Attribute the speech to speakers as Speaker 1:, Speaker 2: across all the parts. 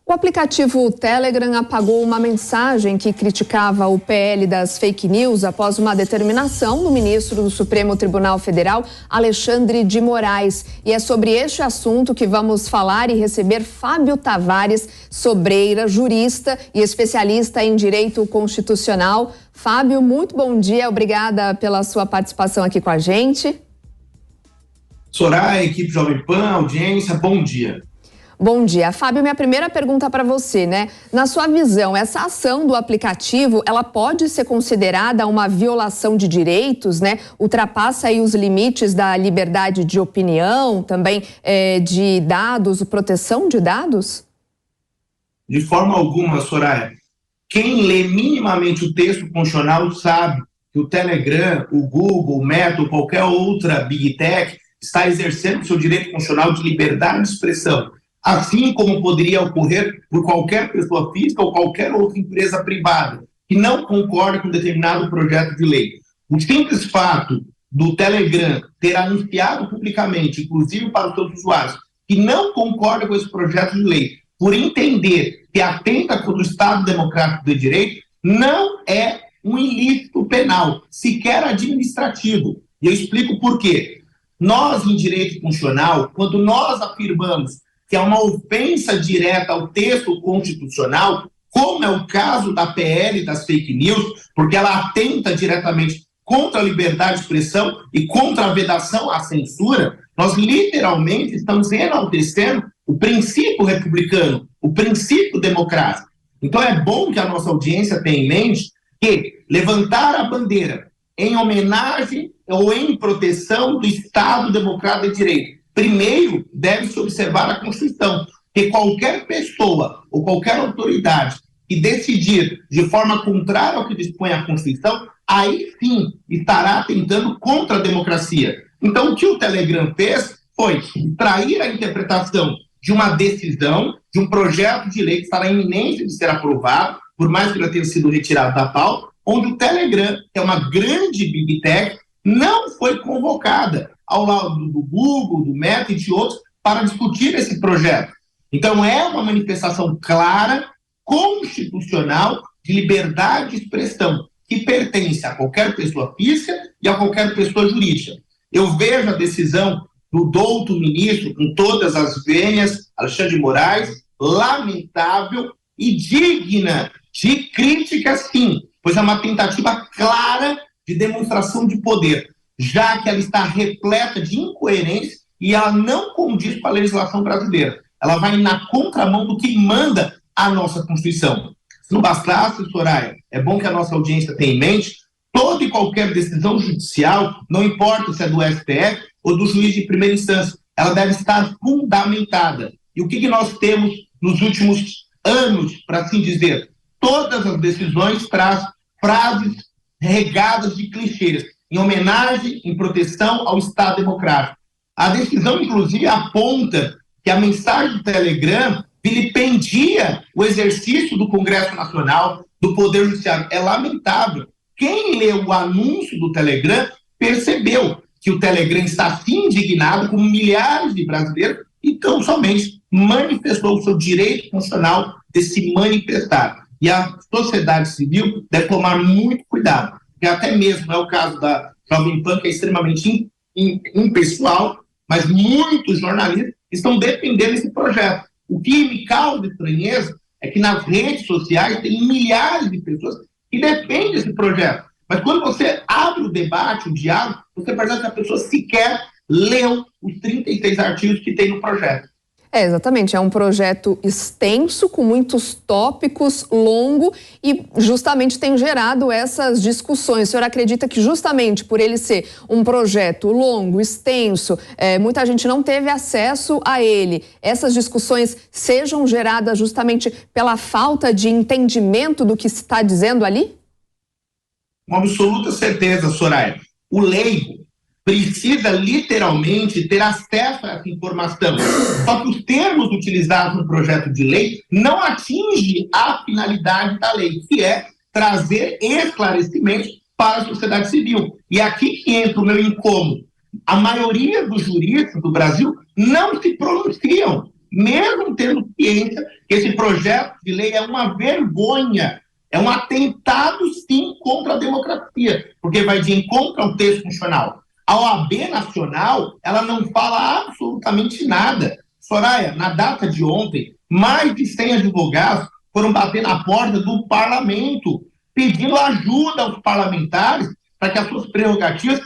Speaker 1: O aplicativo Telegram apagou uma mensagem que criticava o PL das fake news após uma determinação do ministro do Supremo Tribunal Federal, Alexandre de Moraes. E é sobre este assunto que vamos falar e receber Fábio Tavares Sobreira, jurista e especialista em direito constitucional. Fábio, muito bom dia, obrigada pela sua participação aqui com a gente.
Speaker 2: Soraya, equipe Jovem Pan, audiência, bom dia.
Speaker 1: Bom dia. Fábio, minha primeira pergunta para você, né? Na sua visão, essa ação do aplicativo, ela pode ser considerada uma violação de direitos, né? Ultrapassa aí os limites da liberdade de opinião, também de dados, proteção de dados?
Speaker 2: De forma alguma, Soraya. Quem lê minimamente o texto constitucional sabe que o Telegram, o Google, o Meta ou qualquer outra Big Tech está exercendo o seu direito constitucional de liberdade de expressão, assim como poderia ocorrer por qualquer pessoa física ou qualquer outra empresa privada que não concorda com determinado projeto de lei. O simples fato do Telegram ter anunciado publicamente, inclusive para os seus usuários, que não concorda com esse projeto de lei, por entender que atenta contra o Estado Democrático de Direito, não é um ilícito penal, sequer administrativo. E eu explico por quê. Nós, em direito constitucional, quando nós afirmamos que é uma ofensa direta ao texto constitucional, como é o caso da PL das fake news, porque ela atenta diretamente contra a liberdade de expressão e contra a vedação à censura, nós literalmente estamos enaltecendo o princípio republicano, o princípio democrático. Então é bom que a nossa audiência tenha em mente que levantar a bandeira em homenagem ou em proteção do Estado Democrático de Direito, primeiro, deve-se observar a Constituição, que qualquer pessoa ou qualquer autoridade que decidir de forma contrária ao que dispõe a Constituição, aí sim estará atentando contra a democracia. Então, o que o Telegram fez foi trair a interpretação de uma decisão, de um projeto de lei que está na iminência de ser aprovado, por mais que ele tenha sido retirado da pauta, onde o Telegram, que é uma grande Big Tech, não foi convocada ao lado do Google, do Meta e de outros, para discutir esse projeto. Então, é uma manifestação clara, constitucional, de liberdade de expressão, que pertence a qualquer pessoa física e a qualquer pessoa jurídica. Eu vejo a decisão do douto ministro, com todas as vênias, Alexandre de Moraes, lamentável e digna de crítica, sim, pois é uma tentativa clara de demonstração de poder, já que ela está repleta de incoerência e ela não condiz com a legislação brasileira. Ela vai na contramão do que manda a nossa Constituição. Se não bastasse, Soraya, é bom que a nossa audiência tenha em mente, toda e qualquer decisão judicial, não importa se é do STF ou do juiz de primeira instância, ela deve estar fundamentada. E o que nós temos nos últimos anos, para assim dizer? Todas as decisões trazem frases regadas de clichês, em homenagem, em proteção ao Estado Democrático. A decisão, inclusive, aponta que a mensagem do Telegram vilipendia o exercício do Congresso Nacional, do Poder Judiciário. É lamentável. Quem leu o anúncio do Telegram percebeu que o Telegram está assim indignado, como milhares de brasileiros, e tão somente manifestou o seu direito constitucional de se manifestar. E a sociedade civil deve tomar muito cuidado, porque até mesmo é o caso da Jovem Pan, que é extremamente impessoal, mas muitos jornalistas estão defendendo esse projeto. O que me causa estranheza é que nas redes sociais tem milhares de pessoas que defendem esse projeto. Mas quando você abre o debate, o diálogo, você percebe que a pessoa sequer leu os 36 artigos que tem no projeto.
Speaker 1: Exatamente, é um projeto extenso, com muitos tópicos, longo e justamente tem gerado essas discussões. O senhor acredita que justamente por ele ser um projeto longo, extenso, muita gente não teve acesso a ele, essas discussões sejam geradas justamente pela falta de entendimento do que se está dizendo ali?
Speaker 2: Com absoluta certeza, Soraya. O leigo precisa literalmente ter acesso a essa informação. Só que os termos utilizados no projeto de lei não atingem a finalidade da lei, que é trazer esclarecimentos para a sociedade civil. E aqui que entra o meu incômodo. A maioria dos juristas do Brasil não se pronunciam, mesmo tendo que consciência que esse projeto de lei é uma vergonha, é um atentado, sim, contra a democracia, porque vai de encontro ao texto constitucional. A OAB Nacional, ela não fala absolutamente nada. Soraya, na data de ontem, mais de 100 advogados foram bater na porta do parlamento, pedindo ajuda aos parlamentares para que as suas prerrogativas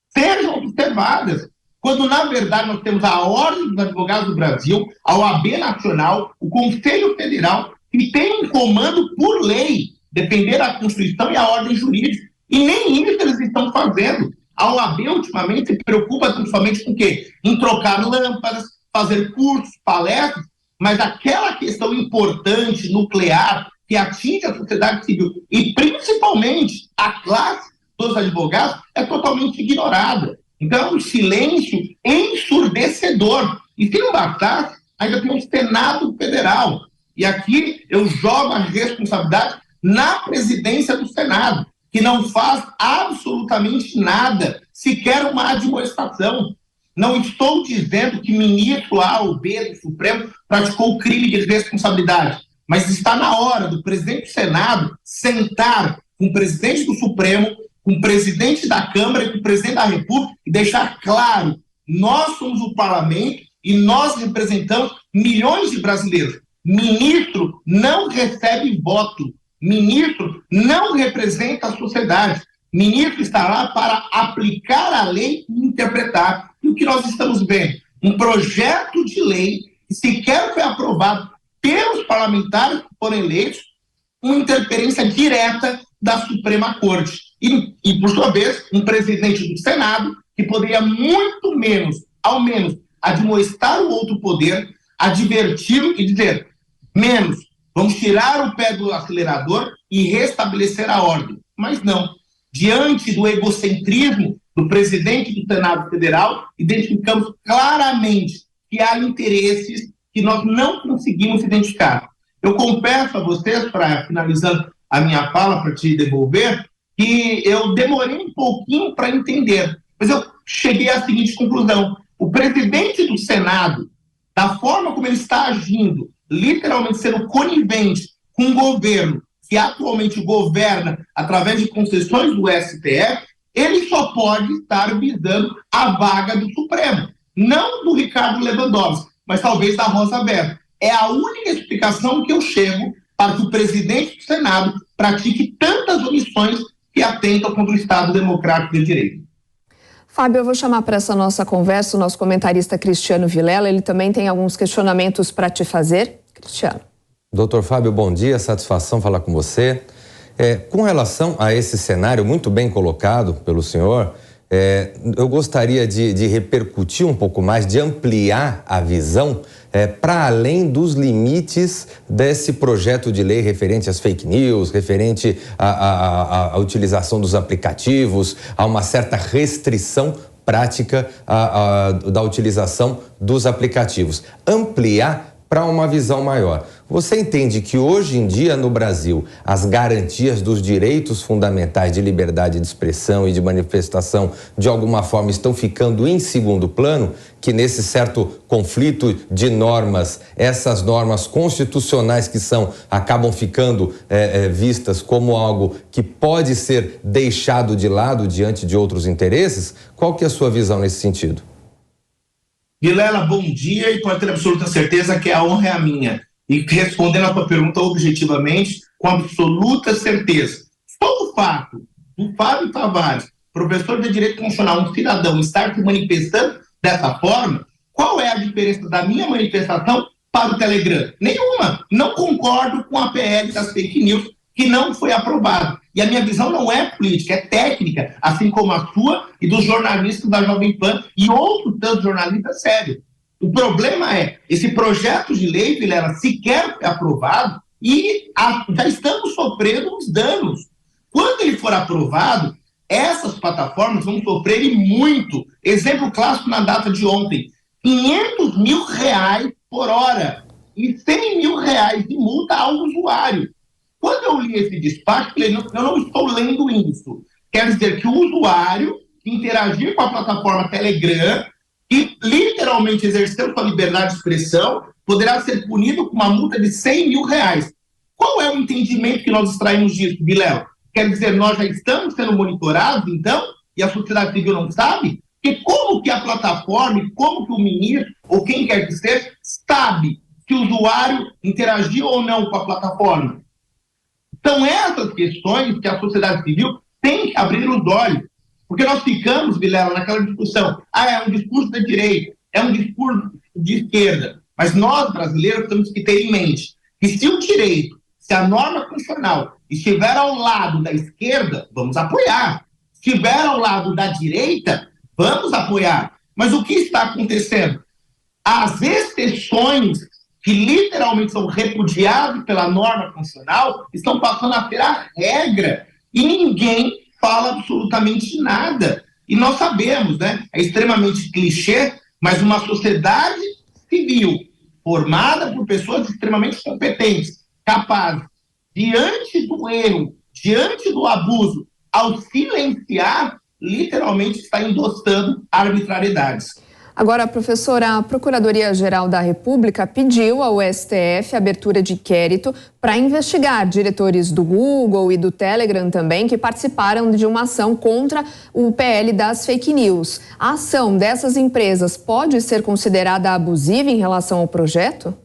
Speaker 2: sejam observadas, quando, na verdade, nós temos a Ordem dos Advogados do Brasil, a OAB Nacional, o Conselho Federal, que tem um comando por lei, depender da Constituição e a ordem jurídica, e nem isso eles estão fazendo. A OAB, ultimamente, se preocupa principalmente com o quê? Em trocar lâmpadas, fazer cursos, palestras, mas aquela questão importante, nuclear, que atinge a sociedade civil e, principalmente, a classe dos advogados, é totalmente ignorada. Então, é um silêncio ensurdecedor. E se não bastasse, ainda tem o Senado Federal. E aqui eu jogo a responsabilidade na presidência do Senado, que não faz absolutamente nada, sequer uma admoestação. Não estou dizendo que ministro A ou B do Supremo praticou crime de responsabilidade, mas está na hora do presidente do Senado sentar com o presidente do Supremo, com o presidente da Câmara e com o presidente da República e deixar claro, nós somos o parlamento e nós representamos milhões de brasileiros. Ministro não recebe voto, ministro não representa a sociedade, ministro está lá para aplicar a lei e interpretar. E o que nós estamos vendo? Um projeto de lei que sequer foi aprovado pelos parlamentares que foram eleitos, uma interferência direta da Suprema Corte. E, por sua vez, um presidente do Senado que poderia muito menos, ao menos, admoestar o outro poder, adverti-lo e dizer, menos, vamos tirar o pé do acelerador e restabelecer a ordem. Mas não. Diante do egocentrismo do presidente do Senado Federal, identificamos claramente que há interesses que nós não conseguimos identificar. Eu confesso a vocês, para finalizando a minha fala, para te devolver, que eu demorei um pouquinho para entender, mas eu cheguei à seguinte conclusão. O presidente do Senado, da forma como ele está agindo, literalmente sendo conivente com um governo que atualmente governa através de concessões do STF, ele só pode estar visando a vaga do Supremo, não do Ricardo Lewandowski, mas talvez da Rosa Weber. É a única explicação que eu chego para que o presidente do Senado pratique tantas omissões que atentam contra o Estado Democrático de Direito.
Speaker 1: Fábio, eu vou chamar para essa nossa conversa o nosso comentarista Cristiano Vilela. Ele também tem alguns questionamentos para te fazer. Cristiano.
Speaker 3: Doutor Fábio, bom dia, satisfação falar com você. Com relação a esse cenário muito bem colocado pelo senhor, eu gostaria de repercutir um pouco mais, de ampliar a visão para além dos limites desse projeto de lei referente às fake news, referente à utilização dos aplicativos, a uma certa restrição prática da utilização dos aplicativos. Ampliar para uma visão maior. Você entende que hoje em dia no Brasil as garantias dos direitos fundamentais de liberdade de expressão e de manifestação de alguma forma estão ficando em segundo plano, que nesse certo conflito de normas, essas normas constitucionais que acabam ficando vistas como algo que pode ser deixado de lado diante de outros interesses? Qual que é a sua visão nesse sentido?
Speaker 2: Vilela, bom dia, e pode ter absoluta certeza que a honra é a minha. E respondendo a tua pergunta objetivamente, com absoluta certeza. Só o fato do Fábio Tavares, professor de Direito Constitucional, um cidadão, estar se manifestando dessa forma, qual é a diferença da minha manifestação para o Telegram? Nenhuma. Não concordo com a PL das fake news, que não foi aprovado. E a minha visão não é política, é técnica, assim como a sua e dos jornalistas da Jovem Pan e outros tantos jornalistas sérios. O problema é, esse projeto de lei, Vilela, sequer foi aprovado e já estamos sofrendo os danos. Quando ele for aprovado, essas plataformas vão sofrer e muito. Exemplo clássico na data de ontem, R$500 mil por hora e R$100 mil de multa ao usuário. Quando eu li esse despacho, eu não estou lendo isso. Quer dizer que o usuário que interagir com a plataforma Telegram e literalmente exerceu sua liberdade de expressão, poderá ser punido com uma multa de R$100 mil. Qual é o entendimento que nós extraímos disso, Vilela? Quer dizer, nós já estamos sendo monitorados, então, e a sociedade civil não sabe? Porque como que a plataforma, como que o ministro, ou quem quer que seja, sabe se o usuário interagiu ou não com a plataforma? São essas questões que a sociedade civil tem que abrir os olhos. Porque nós ficamos, Vilela, naquela discussão. É um discurso da direita, é um discurso de esquerda. Mas nós, brasileiros, temos que ter em mente que se o direito, se a norma constitucional estiver ao lado da esquerda, vamos apoiar. Se estiver ao lado da direita, vamos apoiar. Mas o que está acontecendo? As exceções que literalmente são repudiadas pela norma constitucional estão passando a ser a regra. E ninguém fala absolutamente nada. E nós sabemos, né? É extremamente clichê, mas uma sociedade civil formada por pessoas extremamente competentes, capazes, diante do erro, diante do abuso, ao silenciar, literalmente está endossando arbitrariedades.
Speaker 1: Agora, professora, a Procuradoria-Geral da República pediu ao STF a abertura de inquérito para investigar diretores do Google e do Telegram também que participaram de uma ação contra o PL das fake news. A ação dessas empresas pode ser considerada abusiva em relação ao projeto?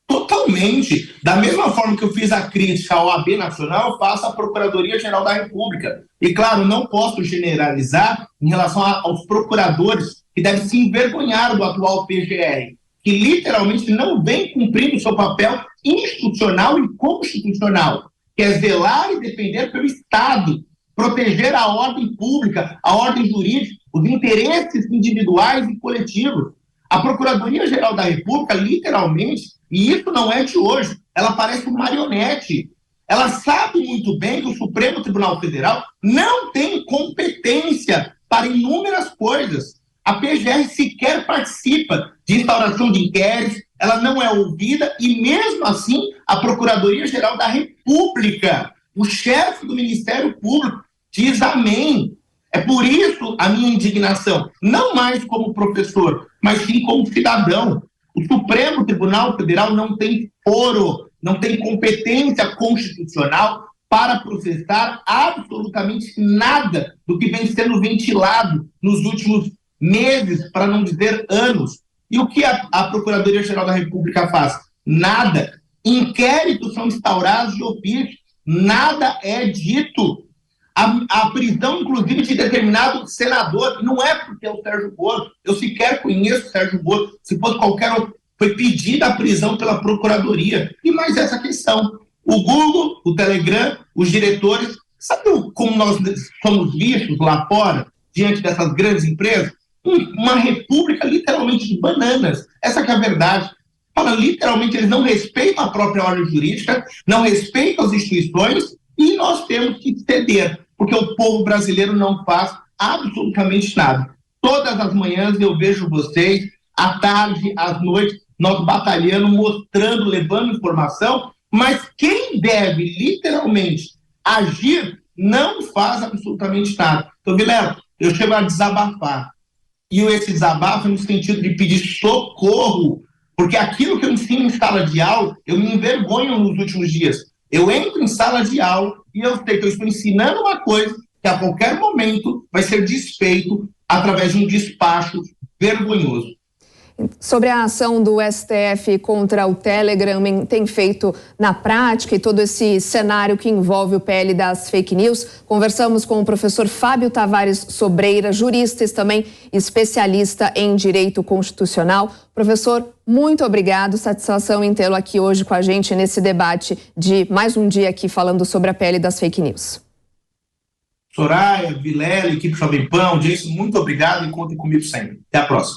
Speaker 2: Totalmente. Da mesma forma que eu fiz a crítica ao OAB Nacional, eu faço à Procuradoria-Geral da República. E, claro, não posso generalizar em relação aos procuradores que devem se envergonhar do atual PGR, que literalmente não vem cumprindo o seu papel institucional e constitucional, que é zelar e defender pelo Estado, proteger a ordem pública, a ordem jurídica, os interesses individuais e coletivos. A Procuradoria-Geral da República, literalmente, e isso não é de hoje, ela parece uma marionete. Ela sabe muito bem que o Supremo Tribunal Federal não tem competência para inúmeras coisas. A PGR sequer participa de instauração de inquéritos, ela não é ouvida e, mesmo assim, a Procuradoria-Geral da República, o chefe do Ministério Público, diz amém. É por isso a minha indignação, não mais como professor, mas sim como cidadão. O Supremo Tribunal Federal não tem foro, não tem competência constitucional para processar absolutamente nada do que vem sendo ventilado nos últimos meses, para não dizer anos. E o que a Procuradoria-Geral da República faz? Nada. Inquéritos são instaurados de ofício, nada é dito. A prisão, inclusive, de determinado senador, não é porque é o Sérgio Moro, eu sequer conheço o Sérgio Moro, se fosse qualquer outro, foi pedida a prisão pela Procuradoria. E mais essa questão, o Google, o Telegram, os diretores, sabe como nós somos vistos lá fora, diante dessas grandes empresas? Uma república literalmente de bananas, essa que é a verdade. Fala, literalmente, eles não respeitam a própria ordem jurídica, não respeitam as instituições, e nós temos que ceder, porque o povo brasileiro não faz absolutamente nada. Todas as manhãs eu vejo vocês, à tarde, às noites, nós batalhando, mostrando, levando informação, mas quem deve literalmente agir não faz absolutamente nada. Então, Vilela, eu chego a desabafar. E esse desabafo é no sentido de pedir socorro, porque aquilo que eu ensino em sala de aula, eu me envergonho nos últimos dias. Eu entro em sala de aula e eu sei que eu estou ensinando uma coisa que a qualquer momento vai ser desfeito através de um despacho vergonhoso.
Speaker 1: Sobre a ação do STF contra o Telegram, tem feito na prática e todo esse cenário que envolve o PL das fake news, conversamos com o professor Fábio Tavares Sobreira, jurista e também especialista em direito constitucional. Professor, muito obrigado, satisfação em tê-lo aqui hoje com a gente nesse debate de mais um dia aqui falando sobre a PL das fake news.
Speaker 2: Soraya, Vilela, equipe Jovem Pan, audiência, muito obrigado e contem comigo sempre. Até a próxima.